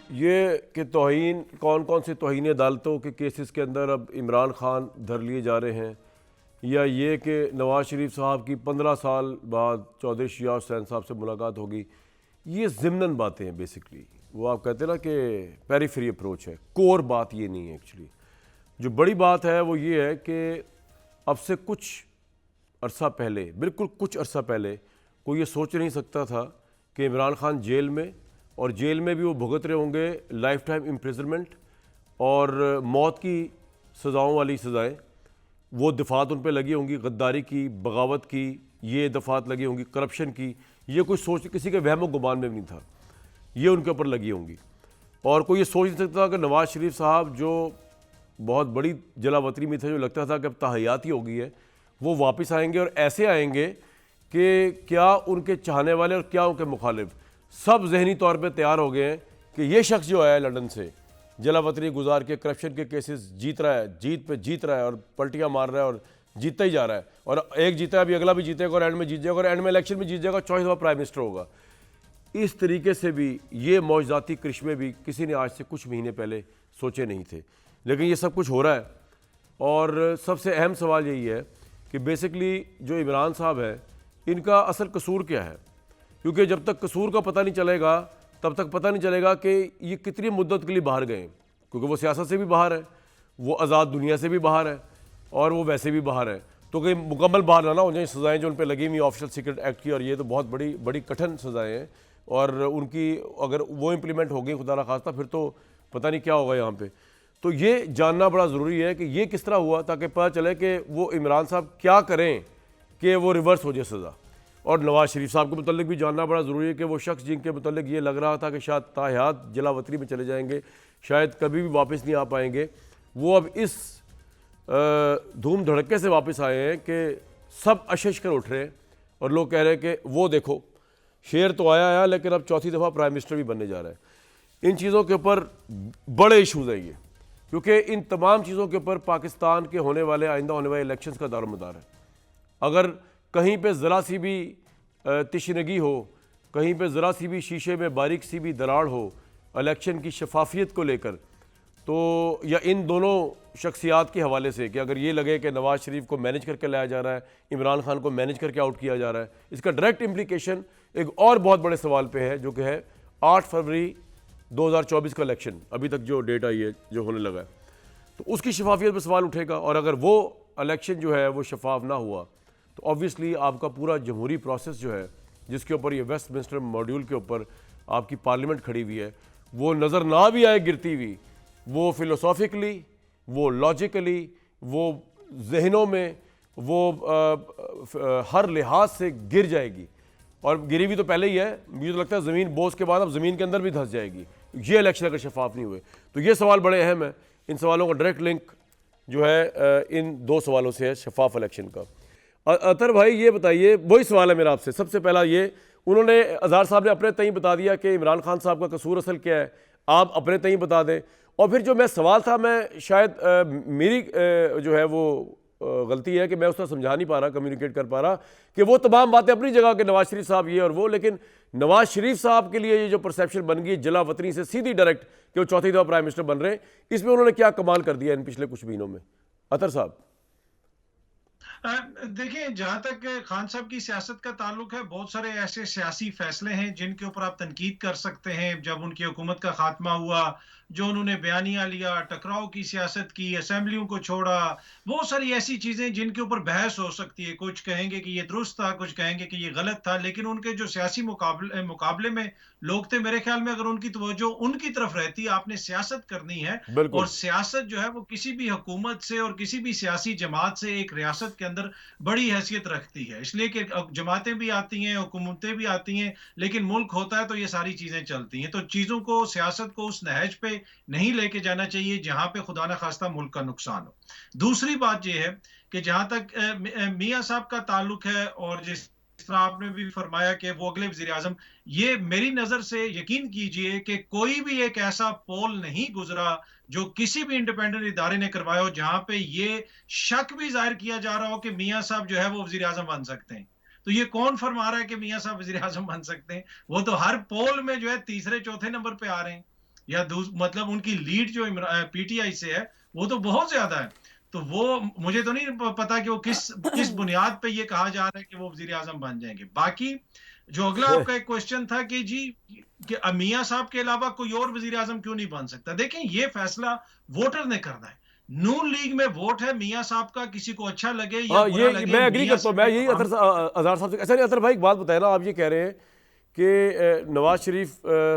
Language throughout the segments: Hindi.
ये कि तौहीन कौन कौन से तौहीन अदालतों के केसेस के अंदर अब इमरान खान धर लिए जा रहे हैं, या ये कि नवाज़ शरीफ साहब की 15 साल बाद चौधरी शिया हुसैन साहब से मुलाकात होगी, ये ज़िमनन बातें हैं बेसिकली। वो आप कहते हैं ना कि पेरीफेरी अप्रोच है, कोर बात ये नहीं है एक्चुअली। जो बड़ी बात है वो ये है कि अब से कुछ अरसा पहले, बिल्कुल कुछ अरसा पहले, कोई ये सोच नहीं सकता था कि इमरान खान जेल में, और जेल में भी वो भुगत रहे होंगे लाइफ टाइम इम्प्रिजनमेंट और मौत की सज़ाओं वाली सज़ाएँ। वो दफ़ात उन पर लगी होंगी, गद्दारी की, बगावत की, ये दफ़ात लगी होंगी, करप्शन की। ये कोई सोच किसी के वहम गुमान में भी नहीं था, ये उनके ऊपर लगी होंगी। और कोई ये सोच नहीं सकता कि नवाज़ शरीफ साहब जो बहुत बड़ी जलावतनी में थे, जो लगता था कि अब ताहयात ही हो गई है, वो वापस आएंगे और ऐसे आएंगे कि क्या उनके चाहने वाले और क्या उनके मुखालिफ सब जहनी तौर पे तैयार हो गए हैं कि ये शख्स जो आया है लंदन से, जलावतनी गुजार के करप्शन के केसेस जीत रहा है, जीत पे जीत रहा है और पलटियाँ मार रहा है और जीतता ही जा रहा है, और एक जीता है, अभी अगला भी जीतेगा और एंड में जीत जाएगा और एंड में इलेक्शन में जीत जाएगा, चौथी दफा प्राइम मिनिस्टर होगा। इस तरीके से भी ये मौजज़ाती करिश्मे भी किसी ने आज से कुछ महीने पहले सोचे नहीं थे, लेकिन ये सब कुछ हो रहा है। और सबसे अहम सवाल यही है कि बेसिकली जो इमरान साहब है, इनका असल कसूर क्या है, क्योंकि जब तक कसूर का पता नहीं चलेगा तब तक पता नहीं चलेगा कि ये कितनी मुद्दत के लिए बाहर गए, क्योंकि वो सियासत से भी बाहर है, वो आज़ाद दुनिया से भी बाहर है और वो वैसे भी बाहर है। तो कहीं मुकम्मल बाहर ना हो जाए, सज़ाएँ जो उन पर लगी हुई ऑफिशियल सीक्रेट एक्ट की, और ये तो बहुत बड़ी बड़ी कठिन सज़ाएँ हैं, और उनकी अगर वो इम्प्लीमेंट हो गई खुदा ना खास्ता, फिर तो पता नहीं क्या होगा यहाँ पे। तो ये जानना बड़ा ज़रूरी है कि ये किस तरह हुआ, ताकि पता चले कि वो इमरान साहब क्या करें कि वो रिवर्स हो जाए सज़ा। और नवाज़ शरीफ साहब के मुतल्लिक भी जानना बड़ा ज़रूरी है कि वो शख्स जिनके मुतल्लिक ये लग रहा था कि शायद ताहयात जलावतनी में चले जाएंगे, शायद कभी भी वापस नहीं आ पाएंगे, वो अब इस धूम धड़के से वापस आए हैं कि सब अशश कर उठ रहे हैं और लोग कह रहे हैं कि वो देखो शेर तो आया लेकिन अब चौथी दफ़ा प्राइम मिनिस्टर भी बनने जा रहा है। इन चीज़ों के ऊपर बड़े इशूज़ हैं ये, क्योंकि इन तमाम चीज़ों के ऊपर पाकिस्तान के होने वाले आइंदा होने वाले इलेक्शंस का दारोमदार है। अगर कहीं पे ज़रा सी भी तिशनगी हो, कहीं पे ज़रा सी भी शीशे में बारीक सी भी दरार हो इलेक्शन की शफाफियत को लेकर, तो या इन दोनों शख्सियात के हवाले से कि अगर ये लगे कि नवाज़ शरीफ को मैनेज करके लाया जा रहा है, इमरान खान को मैनेज करके आउट किया जा रहा है, इसका डायरेक्ट इम्प्लीकेशन एक और बहुत बड़े सवाल पे है, जो कि है 8 फरवरी 2024 का इलेक्शन, अभी तक जो डेट आई है, जो होने लगा है, तो उसकी शफाफियत पर सवाल उठेगा। और अगर वो इलेक्शन जो है वो शफाफ ना हुआ तो ऑब्वियसली आपका पूरा जमहूरी प्रोसेस जो है, जिसके ऊपर ये वेस्टमिंस्टर मॉड्यूल के ऊपर आपकी पार्लियामेंट खड़ी हुई है, वो नज़र ना भी आए गिरती हुई, वो फिलोसॉफिकली, वो लॉजिकली, वो जहनों में, वो हर लिहाज से गिर जाएगी। और गिरी भी तो पहले ही है, मुझे तो लगता है ज़मीन बोझ के बाद अब ज़मीन के अंदर भी धंस जाएगी ये इलेक्शन अगर शफाफ नहीं हुए। तो ये सवाल बड़े अहम है। इन सवालों का डायरेक्ट लिंक जो है इन दो सवालों से है, शफाफ इलेक्शन का। अतर भाई ये बताइए, वही सवाल है मेरा आपसे। सबसे पहला ये, उन्होंने अज़हर साहब ने अपने तय बता दिया कि इमरान खान साहब का कसूर असल क्या है, आप अपने तय बता दें। और फिर जो मैं सवाल था, मैं शायद मेरी जो है वो गलती है कि मैं उसका समझा नहीं पा रहा, कम्युनिकेट कर पा रहा कि वो तमाम बातें अपनी जगह के नवाज शरीफ साहब ये और वो, लेकिन नवाज शरीफ साहब के लिए ये जो परसेप्शन बन गई जला वतनी से सीधी डायरेक्ट कि वो चौथी दफा प्राइम मिनिस्टर बन रहे हैं, इसमें उन्होंने क्या कमाल कर दिया इन पिछले कुछ महीनों में, अतर साहब? देखिए, जहां तक खान साहब की सियासत का ताल्लुक है, बहुत सारे ऐसे सियासी फैसले हैं जिनके ऊपर आप तनकीद कर सकते हैं। जब उनकी हुकूमत का खात्मा हुआ, जो उन्होंने बयानिया लिया, टकराव की सियासत की, असेंबलियों को छोड़ा, बहुत सारी ऐसी चीजें जिनके ऊपर बहस हो सकती है। कुछ कहेंगे कि ये दुरुस्त था, कुछ कहेंगे कि ये गलत था, लेकिन उनके जो सियासी मुकाबले में लोग थे, मेरे ख्याल में अगर उनकी तवज्जो उनकी तरफ रहती, आपने सियासत करनी है, और बिल्कुल। सियासत जो है वो किसी भी हुकूमत से और किसी भी सियासी जमात से एक रियासत के अंदर बड़ी हैसियत रखती है। इसलिए कि जमातें भी आती हैं, हुकूमतें भी आती हैं, लेकिन मुल्क होता है तो ये सारी चीजें चलती हैं। तो चीजों को, सियासत को उस नहज पे नहीं लेके जाना चाहिए जहां पे खुदा ना खास्ता मुल्क का नुकसान हो। दूसरी बात यह है कि जहां तक मियां साहब का ताल्लुक है, और जिस तरह आपने भी फरमाया कि वो अगले वजीर आजम, ये मेरी नजर से यकीन कीजिए कि कोई भी एक ऐसा पोल नहीं गुजरा जो किसी भी इंडिपेंडेंट इदारे ने करवाया हो जहां पे ये शक भी जाहिर किया जा रहा हो कि मियां साहब जो है वो वजीर आजम बन सकते हैं। तो ये कौन फरमा रहा है कि मियां साहब वजीर आजम बन सकते हैं? वो तो हर पोल में जो है तीसरे चौथे नंबर पे आ रहे हैं। या मतलब उनकी लीड जो पीटीआई से है वो तो बहुत ज्यादा है। तो वो मुझे तो नहीं पता कि वो किस किस बुनियाद पे ये कहा जा रहा है कि वो वजीर आजम बन जाएंगे। बाकी जो अगला आपका एक क्वेश्चन था कि जी कि मियां साहब के अलावा कोई और वजीर आजम क्यों नहीं बन सकता, देखें ये फैसला वोटर ने करना है। नून लीग में वोट है, मियां साहब का किसी को अच्छा लगे या हाँ, बुरा ये लगे, मैं एग्री मियां करता हूँ। सिर्फ मैं एक यही अवाम की अजहर साहब से, अच्छा नहीं अतर भाई एक बात बताए ना, आप ये कह रहे हैं कि नवाज शरीफ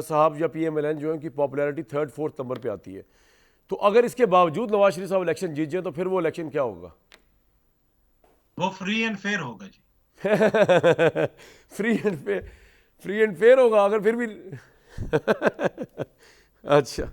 साहब या PMLN जो है उनकी पॉपुलैरिटी थर्ड फोर्थ नंबर पे आती है, तो अगर इसके बावजूद नवाज शरीफ साहब इलेक्शन जीत जाए तो फिर वो इलेक्शन क्या होगा? वो फ्री एंड फेयर होगा जी। Free and fair, free and fair होगा अगर फिर भी अच्छा।